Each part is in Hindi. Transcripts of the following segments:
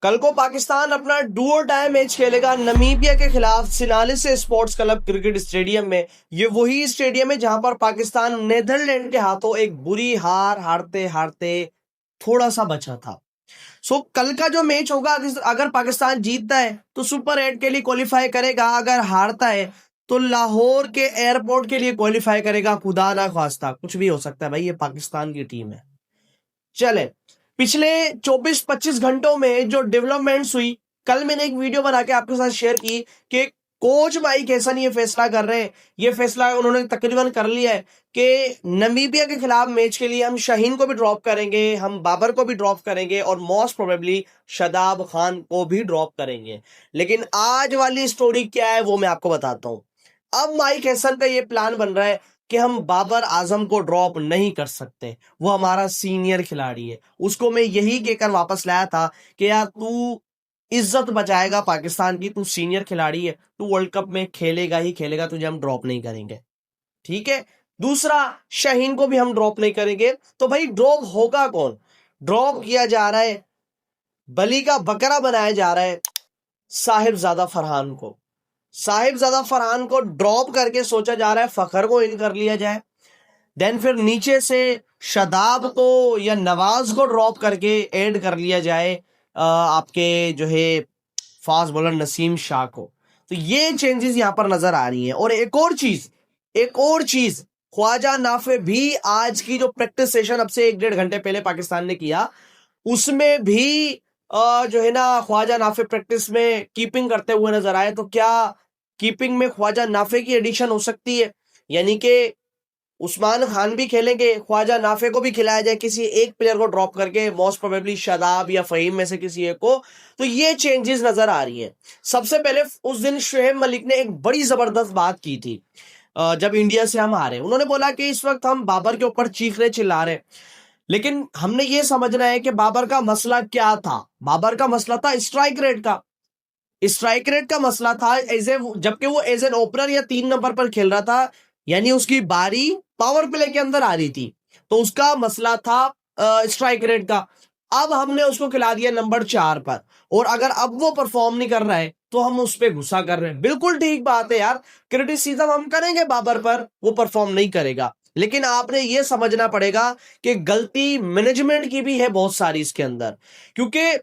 कल को पाकिस्तान अपना डू और डाई मैच खेलेगा नमीबिया के खिलाफ सिनालिस स्पोर्ट्स क्लब क्रिकेट स्टेडियम में। ये वही स्टेडियम है जहां पर पाकिस्तान नेदरलैंड के हाथों एक बुरी हार हारते हारते थोड़ा सा बचा था। कल का जो मैच होगा, अगर पाकिस्तान जीतता है तो सुपर 8 के लिए क्वालिफाई करेगा, अगर हारता है तो लाहौर के एयरपोर्ट के लिए क्वालिफाई करेगा। खुदा ना खास्ता, कुछ भी हो सकता है भाई, ये पाकिस्तान की टीम है। चले, पिछले 24-25 घंटों में जो डेवलपमेंट्स हुई, कल मैंने एक वीडियो बना के आपके साथ शेयर की कि कोच माइक हैसन ये फैसला कर रहे हैं, ये फैसला उन्होंने तकरीबन कर लिया है कि नमीबिया के खिलाफ मैच के लिए हम शाहीन को भी ड्रॉप करेंगे, हम बाबर को भी ड्रॉप करेंगे और मोस्ट प्रोबेबली शादाब खान को भी ड्रॉप करेंगे। लेकिन आज वाली स्टोरी क्या है वो मैं आपको बताता हूं। अब माइक हैसन का ये प्लान बन रहा है कि हम बाबर आजम को ड्रॉप नहीं कर सकते, वो हमारा सीनियर खिलाड़ी है। उसको मैं यही कहकर वापस लाया था कि यार तू इज्जत बचाएगा पाकिस्तान की, तू सीनियर खिलाड़ी है, तू वर्ल्ड कप में खेलेगा ही खेलेगा, तुझे हम ड्रॉप नहीं करेंगे, ठीक है। दूसरा, शाहीन को भी हम ड्रॉप नहीं करेंगे। तो भाई ड्रॉप होगा कौन? ड्रॉप किया जा रहा है, बली का बकरा बनाया जा रहा है साहिबजादा फरहान को। साहिबजादा फरहान को ड्रॉप करके सोचा जा रहा है फखर को इन कर लिया जाए, देन फिर नीचे से शादाब को या नवाज को ड्रॉप करके ऐड कर लिया जाए आपके जो है फास्ट बॉलर नसीम शाह को। तो ये चेंजेस यहां पर नजर आ रही हैं। और एक और चीज, ख्वाजा नाफे भी आज की जो प्रैक्टिस सेशन अब से 1-1.5 घंटे पहले पाकिस्तान ने किया, उसमें भी जो है ना ख्वाजा नाफे प्रैक्टिस में कीपिंग करते हुए नजर आए। तो क्या कीपिंग में ख्वाजा नाफे की एडिशन हो सकती है? यानी कि उस्मान खान भी खेलेंगे, ख्वाजा नाफे को भी खिलाया जाए किसी एक प्लेयर को ड्रॉप करके, मोस्ट प्रोबेबली शादाब या फहीम में से किसी एक को। तो ये चेंजेस नजर आ रही हैं। सबसे पहले उस दिन शुएब मलिक ने एक बड़ी जबरदस्त बात की थी जब इंडिया से हम हारे। उन्होंने बोला कि इस वक्त हम बाबर के ऊपर चीख रहे चिल्ला रहे, लेकिन हमने ये समझना है कि बाबर का मसला क्या था। बाबर का मसला था स्ट्राइक रेट का, स्ट्राइक रेट का मसला था। जबकि वो एज एन ओपनर या 3 नंबर पर खेल रहा था, यानी उसकी बारी पावर प्ले के अंदर आ रही थी, तो उसका मसला था स्ट्राइक रेट का। अब हमने उसको खिला दिया नंबर 4 पर, और अगर अब वो परफॉर्म नहीं कर रहा है तो हम उस पर गुस्सा कर रहे हैं। बिल्कुल ठीक बात है यार, क्रिटिसिज्म हम करेंगे बाबर पर, वो परफॉर्म नहीं करेगा, लेकिन आपने ये समझना पड़ेगा कि गलती मैनेजमेंट की भी है बहुत सारी इसके अंदर। क्योंकि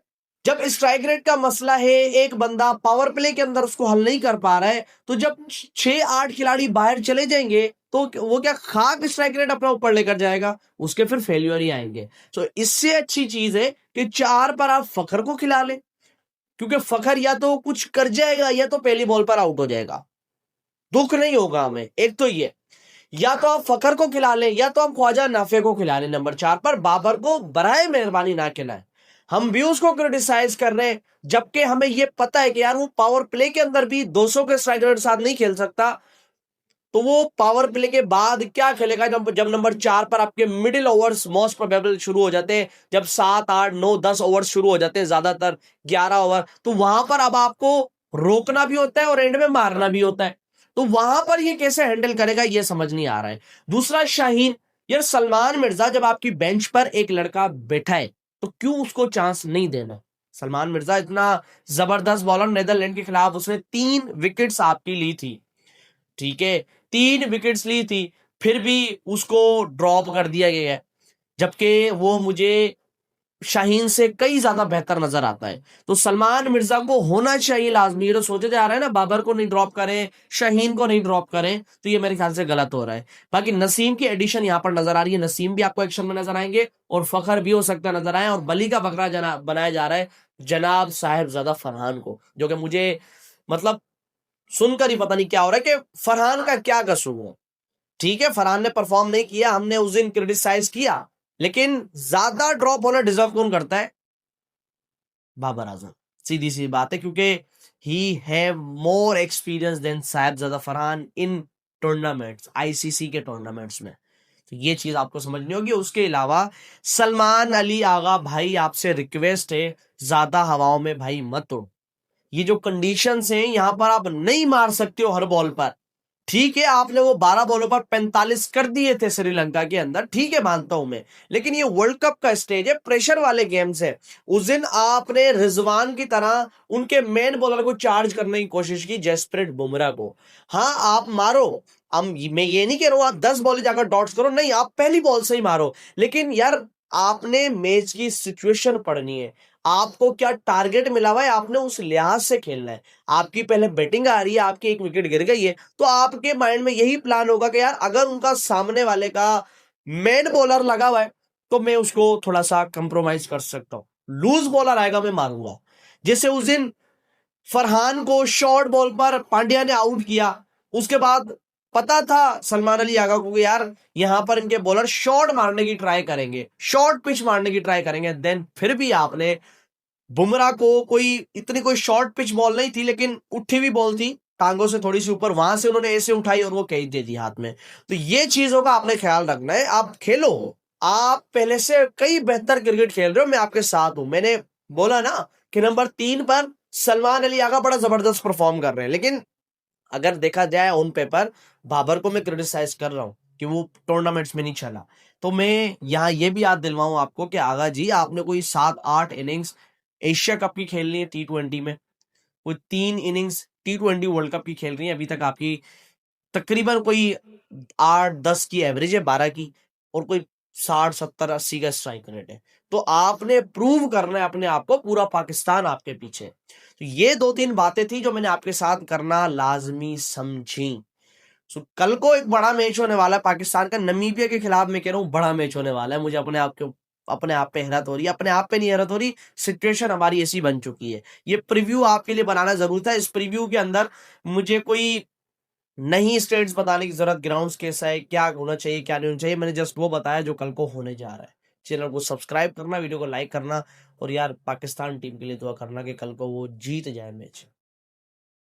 जब स्ट्राइक रेट का मसला है, एक बंदा पावर प्ले के अंदर उसको हल नहीं कर पा रहा है, तो जब 6-8 खिलाड़ी बाहर चले जाएंगे तो वो क्या खाक स्ट्राइक रेट अपना ऊपर लेकर जाएगा? उसके फिर फेल्यूर ही आएंगे। तो इससे अच्छी चीज है कि 4 पर आप फखर को खिला लें, क्योंकि फखर या तो कुछ कर जाएगा या तो पहली बॉल पर आउट हो जाएगा, दुख नहीं होगा हमें। एक तो ये, या तो आप फखर को खिला लें या तो हम ख्वाजा नाफे को खिला लें नंबर 4 पर। बाबर को बराए मेहरबानी ना खिलाएं। हम भी उसको क्रिटिसाइज कर रहे हैं, जबकि हमें यह पता है कि यार वो पावर प्ले के अंदर भी 200 के स्ट्राइक रेट साथ नहीं खेल सकता। तो वो पावर प्ले के बाद क्या खेलेगा जब नंबर 4 पर आपके मिडिल ओवर्स मोस्ट प्रोबेबल शुरू हो जाते हैं, जब 7, 8, 9, 10 ओवर्स शुरू हो जाते हैं, ज्यादातर 11 ओवर। तो वहां पर अब आपको रोकना भी होता है और एंड में मारना भी होता है। तो वहां पर ये कैसे हैंडल करेगा ये समझ नहीं आ रहा है। दूसरा, शाहीन, यार सलमान मिर्जा जब आपकी बेंच पर एक लड़का बैठा है तो क्यों उसको चांस नहीं देना? सलमान मिर्जा इतना जबरदस्त बॉलर, नेदरलैंड के खिलाफ उसने 3 विकेट्स आपकी ली थी, ठीक है, 3 विकेट्स ली थी, फिर भी उसको ड्रॉप कर दिया गया है, जबकि वो मुझे शाहीन से कई ज्यादा बेहतर नजर आता है। तो सलमान मिर्जा को होना चाहिए लाजमी। ये तो सोचे जा रहा है ना बाबर को नहीं ड्रॉप करें, शाहीन को नहीं ड्रॉप करें, तो ये मेरे ख्याल से गलत हो रहा है। बाकी नसीम की एडिशन यहां पर नजर आ रही है, नसीम भी आपको एक्शन में नजर आएंगे और फखर भी हो सकता है नजर आए। और बली का बकरा बनाया जा रहा है जनाब साहिबजादा फरहान को, जो कि मुझे मतलब सुनकर ही पता नहीं क्या हो रहा है कि फरहान का क्या कसूर है। ठीक है, फरहान ने परफॉर्म नहीं किया, हमने उस दिन क्रिटिसाइज किया, लेकिन ज्यादा ड्रॉप होना डिजर्व कौन करता है? बाबर आजम। सीधी सी बात है, क्योंकि he have more experience than Sahibzada Farhan in tournaments, ICC के टूर्नामेंट्स में। तो ये चीज आपको समझनी होगी। उसके अलावा सलमान अली आगा भाई, आपसे रिक्वेस्ट है ज्यादा हवाओं में भाई मत उड़ो। ये जो कंडीशंस हैं यहां पर आप नहीं मार सकते हो हर बॉल पर, ठीक है, आपने वो 12 बॉलों पर 45 कर दिए थे श्रीलंका के अंदर, ठीक है मानता हूं मैं, लेकिन ये वर्ल्ड कप का स्टेज है, प्रेशर वाले गेम्स है। उस दिन आपने रिजवान की तरह उनके मेन बॉलर को चार्ज करने की कोशिश की, जसप्रीत बुमराह को। हाँ आप मारो, मैं ये नहीं कह रहा हूं आप 10 बॉल जाकर डॉट्स करो, नहीं, आप पहली बॉल से ही मारो, लेकिन यार आपने मैच की सिचुएशन पढ़नी है, आपको क्या टारगेट मिला हुआ है, आपने उस लिहाज से खेलना है। आपकी पहले बैटिंग आ रही है, आपकी एक विकेट गिर गई है, तो आपके माइंड में यही प्लान होगा कि यार अगर उनका सामने वाले का मेन बॉलर लगा हुआ है तो मैं उसको थोड़ा सा कंप्रोमाइज कर सकता हूं, लूज बॉलर आएगा मैं मारूंगा। जैसे उस दिन फरहान को शॉर्ट बॉल पर पांड्या ने आउट किया, उसके बाद पता था सलमान अली आगा को कि यार यहां पर इनके बॉलर शॉर्ट मारने की ट्राई करेंगे, शॉर्ट पिच मारने की ट्राई करेंगे, देन फिर भी आपने बुमराह को, कोई इतनी कोई शॉर्ट पिच बॉल नहीं थी लेकिन उठी हुई बॉल थी टांगों से थोड़ी सी ऊपर, वहां से उन्होंने ऐसे उठाई और वो कैच दे दी हाथ में। तो ये चीजों का आपने ख्याल रखना है, आप खेलो, आप पहले से कई बेहतर क्रिकेट खेल रहे हो, मैं आपके साथ हूं। मैंने बोला ना कि नंबर 3 पर सलमान अली आगा बड़ा जबरदस्त परफॉर्म कर रहे हैं, लेकिन अगर देखा जाए ऑन पेपर, बाबर को मैं क्रिटिसाइज कर रहा हूं कि वो टूर्नामेंट्स में नहीं चला, तो मैं यहाँ ये भी याद दिलवाऊं आपको कि आगा जी आपने कोई 7-8 इनिंग्स एशिया कप की खेलनी है T20 में, कोई 3 इनिंग्स T20 वर्ल्ड कप की खेल रही है, अभी तक आपकी तकरीबन कोई 8-10 की एवरेज है, 12 की, और कोई 60-70-80 का स्ट्राइक रेट है। तो आपने प्रूव करना है अपने आप को, पूरा पाकिस्तान आपके पीछे। तो ये 2-3 बातें थी जो मैंने आपके साथ करना लाजमी समझी। कल को एक बड़ा मैच होने वाला है पाकिस्तान का नमीबिया के खिलाफ, मैं कह रहा हूँ बड़ा मैच होने वाला है। मुझे अपने आप पे हैरत हो रही है, अपने आप पे नहीं हैरत हो रही, सिचुएशन हमारी ऐसी बन चुकी है। ये प्रीव्यू आपके लिए बनाना जरूर था। इस प्रीव्यू के अंदर मुझे कोई नहीं स्टेट्स बताने की जरूरत, ग्राउंड्स कैसा है, क्या होना चाहिए क्या नहीं होना चाहिए, मैंने जस्ट वो बताया जो कल को होने जा रहा है। चैनल को सब्सक्राइब करना, वीडियो को लाइक करना, और यार पाकिस्तान टीम के लिए दुआ करना कि कल को वो जीत जाए मैच।